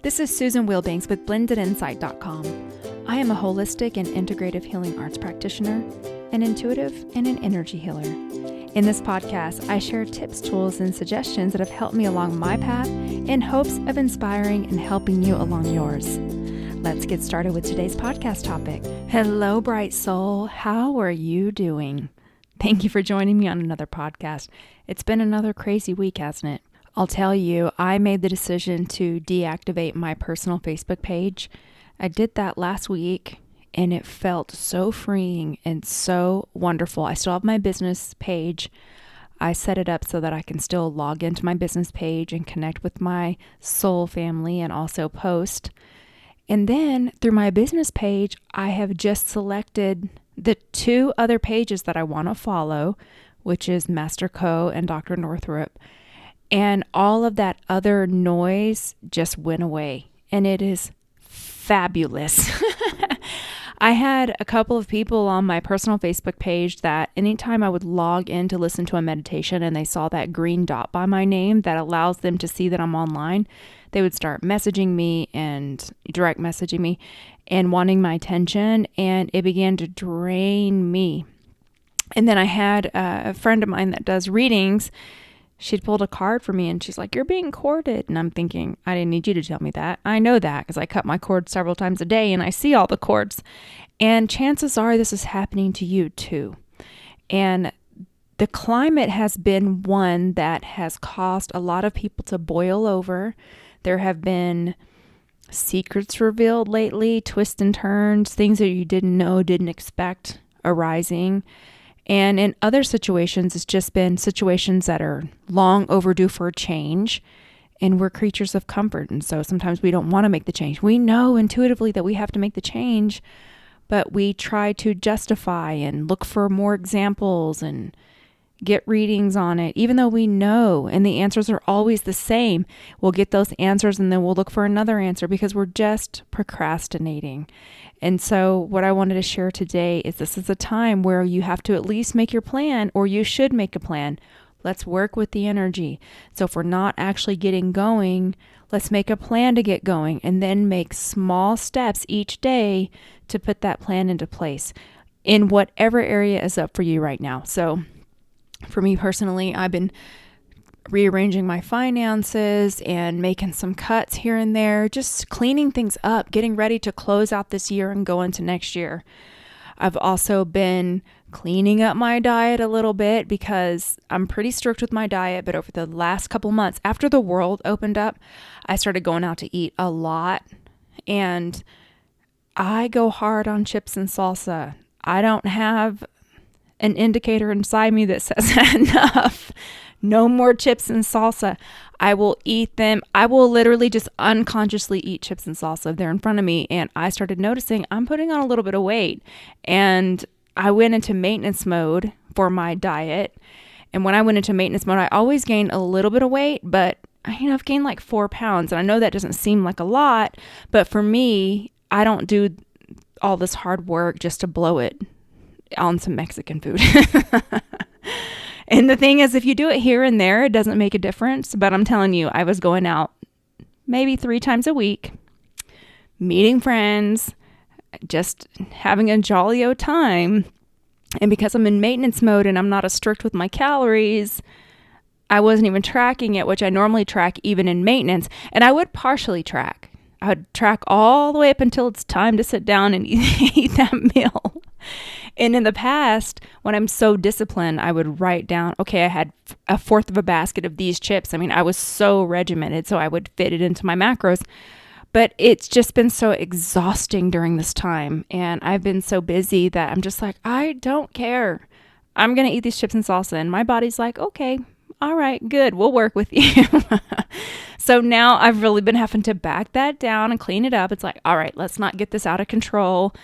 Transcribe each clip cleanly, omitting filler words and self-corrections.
This is Susan Wilbanks with blendedinsight.com. I am a holistic and integrative healing arts practitioner, an intuitive, and an energy healer. In this podcast, I share tips, tools, and suggestions that have helped me along my path in hopes of inspiring and helping you along yours. Let's get started with today's podcast topic. Hello, bright soul. How are you doing? Thank you for joining me on another podcast. It's been another crazy week, hasn't it? I'll tell you, I made the decision to deactivate my personal Facebook page. I did that last week, and it felt so freeing and so wonderful. I still have my business page. I set it up so that I can still log into my business page and connect with my soul family and also post. And then through my business page, I have just selected the two other pages that I want to follow, which is Master Co. and Dr. Northrup. And all of that other noise just went away. And it is fabulous. I had a couple of people on my personal Facebook page that anytime I would log in to listen to a meditation and they saw that green dot by my name that allows them to see that I'm online, they would start messaging me and direct messaging me and wanting my attention. And it began to drain me. And then I had a friend of mine that does readings. She'd pulled a card for me and she's like, "You're being courted." And I'm thinking, I didn't need you to tell me that. I know that because I cut my cord several times a day and I see all the cords. And chances are this is happening to you too. And the climate has been one that has caused a lot of people to boil over. There have been secrets revealed lately, twists and turns, things that you didn't know, didn't expect arising. And in other situations, it's just been situations that are long overdue for a change. And we're creatures of comfort. And so sometimes we don't want to make the change. We know intuitively that we have to make the change, but we try to justify and look for more examples and get readings on it, even though we know and the answers are always the same. We'll get those answers and then we'll look for another answer because we're just procrastinating. And so what I wanted to share today is this is a time where you have to at least make your plan, or you should make a plan. Let's work with the energy. So if we're not actually getting going, let's make a plan to get going and then make small steps each day to put that plan into place in whatever area is up for you right now. So for me personally, I've been rearranging my finances and making some cuts here and there, just cleaning things up, getting ready to close out this year and go into next year. I've also been cleaning up my diet a little bit because I'm pretty strict with my diet, but over the last couple months, after the world opened up, I started going out to eat a lot, and I go hard on chips and salsa. I don't have an indicator inside me that says enough. No more chips and salsa. I will eat them. I will literally just unconsciously eat chips and salsa if they're in front of me. And I started noticing I'm putting on a little bit of weight. And I went into maintenance mode for my diet. And when I went into maintenance mode, I always gained a little bit of weight, but I've gained like 4 pounds. And I know that doesn't seem like a lot, but for me, I don't do all this hard work just to blow it on some Mexican food. And the thing is, if you do it here and there, it doesn't make a difference. But I'm telling you, I was going out maybe 3 times a week, meeting friends, just having a jolly old time. And because I'm in maintenance mode and I'm not as strict with my calories, I wasn't even tracking it, which I normally track even in maintenance. And I would partially track. I would track all the way up until it's time to sit down and eat that meal. And in the past, when I'm so disciplined, I would write down, okay, I had 1/4 of a basket of these chips. I was so regimented, so I would fit it into my macros. But it's just been so exhausting during this time. And I've been so busy that I'm just like, I don't care. I'm going to eat these chips and salsa. And my body's like, okay, all right, good. We'll work with you. So now I've really been having to back that down and clean it up. It's like, all right, let's not get this out of control.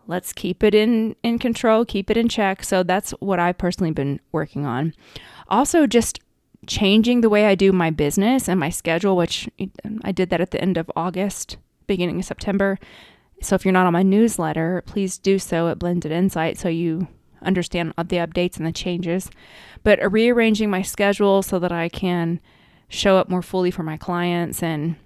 Let's keep it in control, keep it in check. So that's what I've personally been working on. Also, just changing the way I do my business and my schedule, which I did that at the end of August, beginning of September. So if you're not on my newsletter, please do so at Blended Insight so you understand the updates and the changes. But rearranging my schedule so that I can show up more fully for my clients and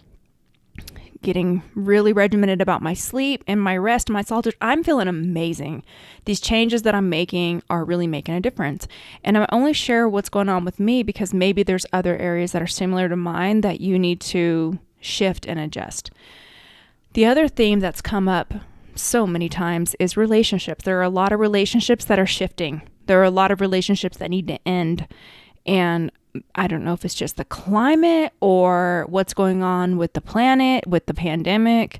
getting really regimented about my sleep and my rest, my solitude. I'm feeling amazing. These changes that I'm making are really making a difference. And I only share what's going on with me because maybe there's other areas that are similar to mine that you need to shift and adjust. The other theme that's come up so many times is relationships. There are a lot of relationships that are shifting. There are a lot of relationships that need to end. And I don't know if it's just the climate or what's going on with the planet, with the pandemic,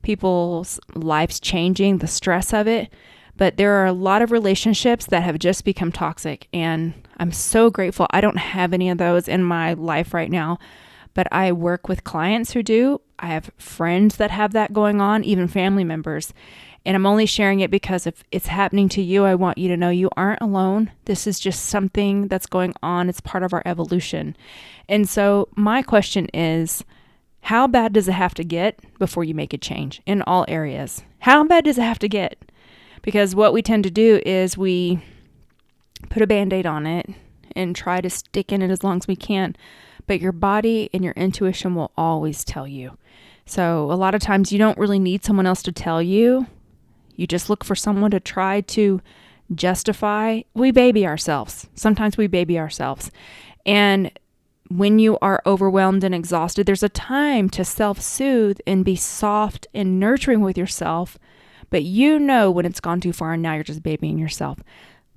people's lives changing, the stress of it. But there are a lot of relationships that have just become toxic. And I'm so grateful. I don't have any of those in my life right now, but I work with clients who do. I have friends that have that going on, even family members. And I'm only sharing it because if it's happening to you, I want you to know you aren't alone. This is just something that's going on. It's part of our evolution. And so my question is, how bad does it have to get before you make a change in all areas? How bad does it have to get? Because what we tend to do is we put a Band-Aid on it and try to stick in it as long as we can. But your body and your intuition will always tell you. So a lot of times you don't really need someone else to tell you. You just look for someone to try to justify. We baby ourselves. Sometimes we baby ourselves. And when you are overwhelmed and exhausted, there's a time to self-soothe and be soft and nurturing with yourself. But you know when it's gone too far and now you're just babying yourself.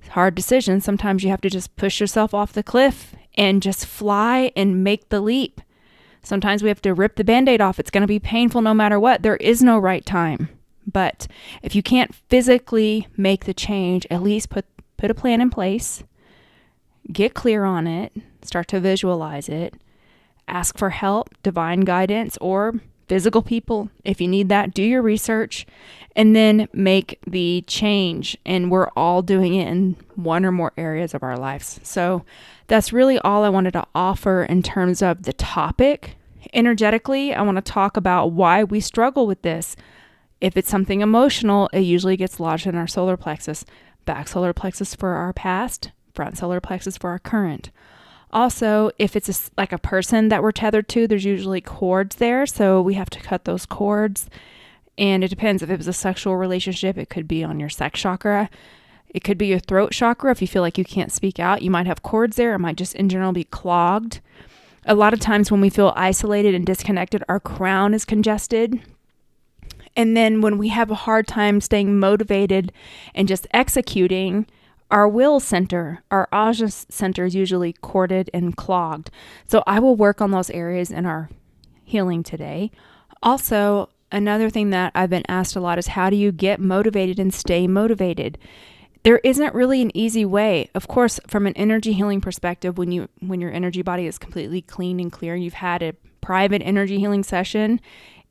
Hard decisions. Sometimes you have to just push yourself off the cliff and just fly and make the leap. Sometimes we have to rip the Band-Aid off. It's going to be painful no matter what. There is no right time. But if you can't physically make the change, at least put a plan in place, get clear on it, start to visualize it, ask for help, divine guidance, or physical people. If you need that, do your research, and then make the change. And we're all doing it in one or more areas of our lives. So that's really all I wanted to offer in terms of the topic. Energetically, I want to talk about why we struggle with this. If it's something emotional, it usually gets lodged in our solar plexus. Back solar plexus for our past, front solar plexus for our current. Also, if it's like a person that we're tethered to, there's usually cords there. So we have to cut those cords. And it depends. If it was a sexual relationship, it could be on your sex chakra. It could be your throat chakra. If you feel like you can't speak out, you might have cords there. It might just in general be clogged. A lot of times when we feel isolated and disconnected, our crown is congested. And then when we have a hard time staying motivated and just executing, our will center, our Ajna center is usually corded and clogged. So I will work on those areas in our healing today. Also, another thing that I've been asked a lot is how do you get motivated and stay motivated? There isn't really an easy way. Of course, from an energy healing perspective, when your energy body is completely clean and clear, you've had a private energy healing session,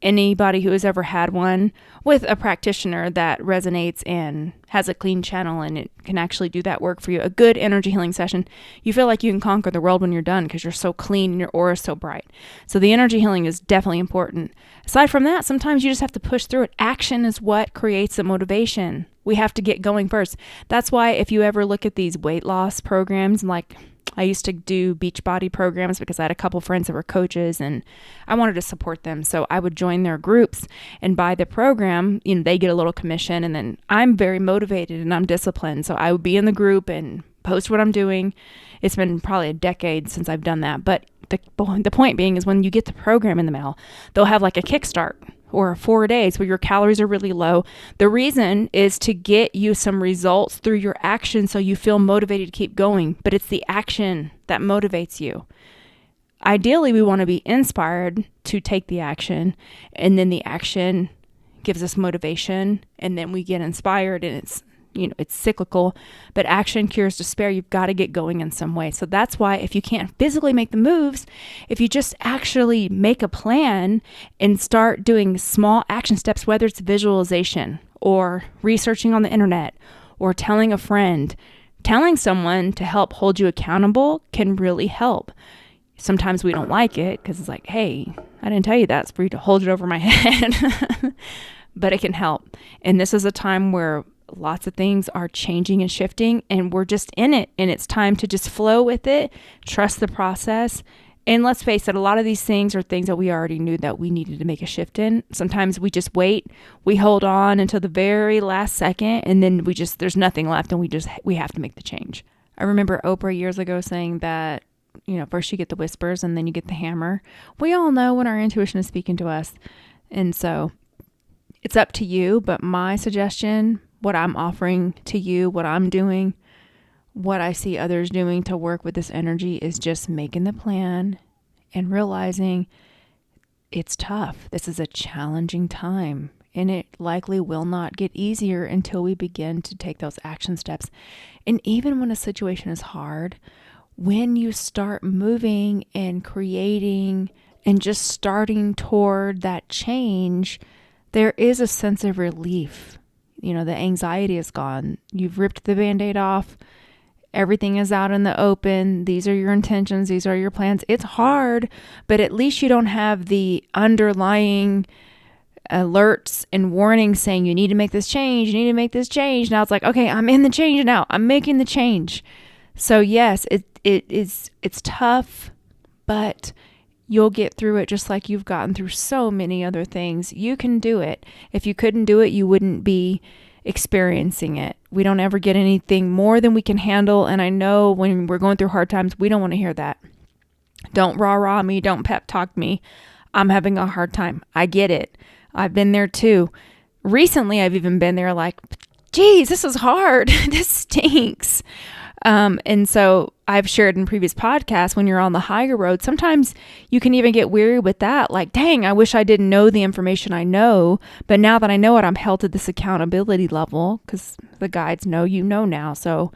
anybody who has ever had one with a practitioner that resonates and has a clean channel and it can actually do that work for you, a good energy healing session, you feel like you can conquer the world when you're done because you're so clean and your aura is so bright. So the energy healing is definitely important. Aside from that, sometimes you just have to push through it. Action is what creates the motivation. We have to get going first. That's why if you ever look at these weight loss programs, like I used to do Beachbody programs because I had a couple friends that were coaches and I wanted to support them. So I would join their groups and buy the program, they get a little commission, and then I'm very motivated and I'm disciplined. So I would be in the group and post what I'm doing. It's been probably a decade since I've done that. But the point being is when you get the program in the mail, they'll have like a kickstart or 4 days where your calories are really low. The reason is to get you some results through your action so you feel motivated to keep going, but it's the action that motivates you. Ideally, we want to be inspired to take the action, and then the action gives us motivation, and then we get inspired, and it's cyclical, but action cures despair. You've got to get going in some way. So that's why if you can't physically make the moves, if you just actually make a plan and start doing small action steps, whether it's visualization or researching on the internet or telling a friend, telling someone to help hold you accountable can really help. Sometimes we don't like it because it's like, hey, I didn't tell you that. It's for you to hold it over my head, but it can help. And this is a time where lots of things are changing and shifting and we're just in it, and it's time to just flow with it, trust the process, And let's face it, a lot of these things are things that we already knew that we needed to make a shift in. Sometimes we just wait, we hold on until the very last second, and then there's nothing left, and we have to make the change. I remember Oprah years ago saying that, first you get the whispers and then you get the hammer. We all know when our intuition is speaking to us. And so it's up to you, but my suggestion, what I'm offering to you, what I'm doing, what I see others doing to work with this energy is just making the plan and realizing it's tough. This is a challenging time, and it likely will not get easier until we begin to take those action steps. And even when a situation is hard, when you start moving and creating and just starting toward that change, there is a sense of relief. The anxiety is gone. You've ripped the Band-Aid off. Everything is out in the open. These are your intentions. These are your plans. It's hard, but at least you don't have the underlying alerts and warnings saying you need to make this change. You need to make this change. Now it's like, okay, I'm in the change now. I'm making the change. So yes, it's tough, but you'll get through it just like you've gotten through so many other things. You can do it. If you couldn't do it, you wouldn't be experiencing it. We don't ever get anything more than we can handle. And I know when we're going through hard times, we don't want to hear that. Don't rah-rah me. Don't pep talk me. I'm having a hard time. I get it. I've been there too. Recently, I've even been there like, geez, this is hard. This stinks. And so I've shared in previous podcasts, when you're on the higher road, sometimes you can even get weary with that. Like, dang, I wish I didn't know the information I know. But now that I know it, I'm held to this accountability level because the guides know you know now. So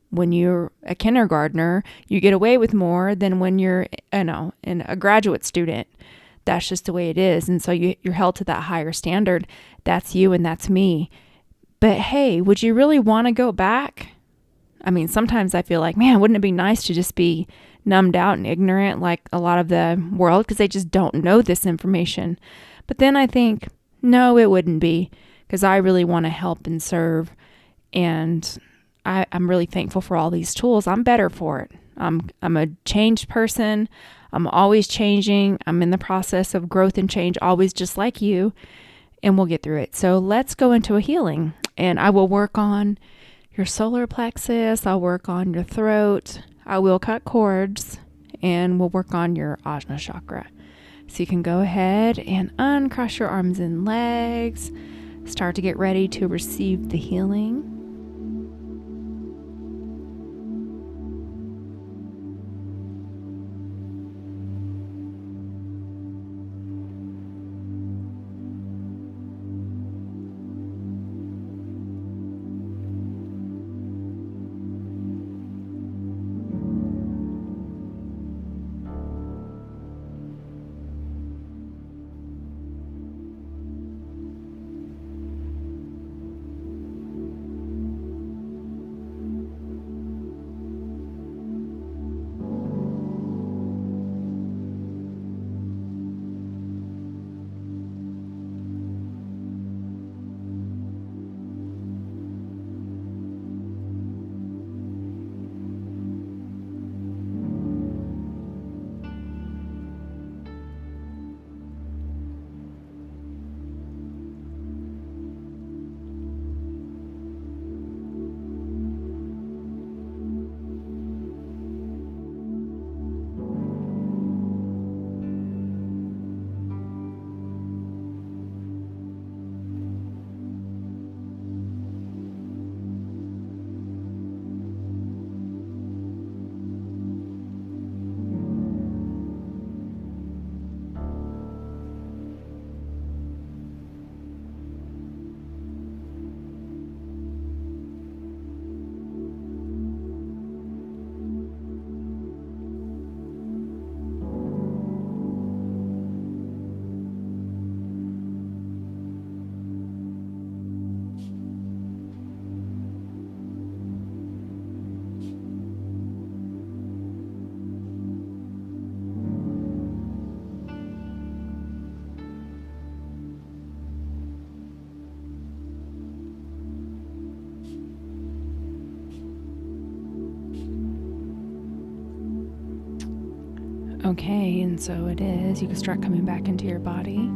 when you're a kindergartner, you get away with more than when you're, a graduate student. That's just the way it is. And so you're held to that higher standard. That's you and that's me. But hey, would you really want to go back? I mean, sometimes I feel like, man, wouldn't it be nice to just be numbed out and ignorant like a lot of the world because they just don't know this information. But then I think, no, it wouldn't be, because I really want to help and serve. And I'm really thankful for all these tools. I'm better for it. I'm a changed person. I'm always changing. I'm in the process of growth and change, always just like you. And we'll get through it. So let's go into a healing. And I will work on your solar plexus. I'll work on your throat. I will cut cords, and we'll work on your Ajna chakra. So you can go ahead and uncross your arms and legs. Start to get ready to receive the healing. Okay, and so it is. You can start coming back into your body.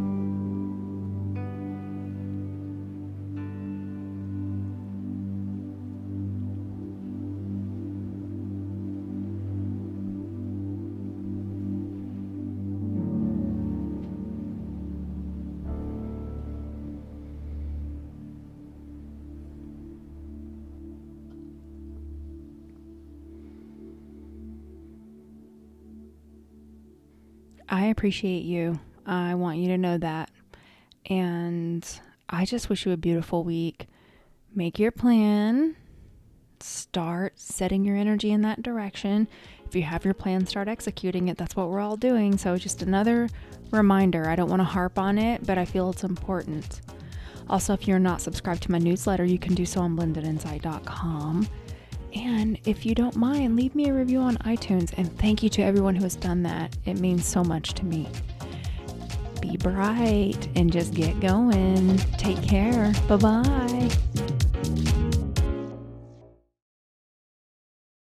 I appreciate you. I want you to know that. And I just wish you a beautiful week. Make your plan. Start setting your energy in that direction. If you have your plan, start executing it. That's what we're all doing. So just another reminder. I don't want to harp on it, but I feel it's important. Also, if you're not subscribed to my newsletter, you can do so on blendedinsight.com. And if you don't mind, leave me a review on iTunes. And thank you to everyone who has done that. It means so much to me. Be bright and just get going. Take care. Bye-bye.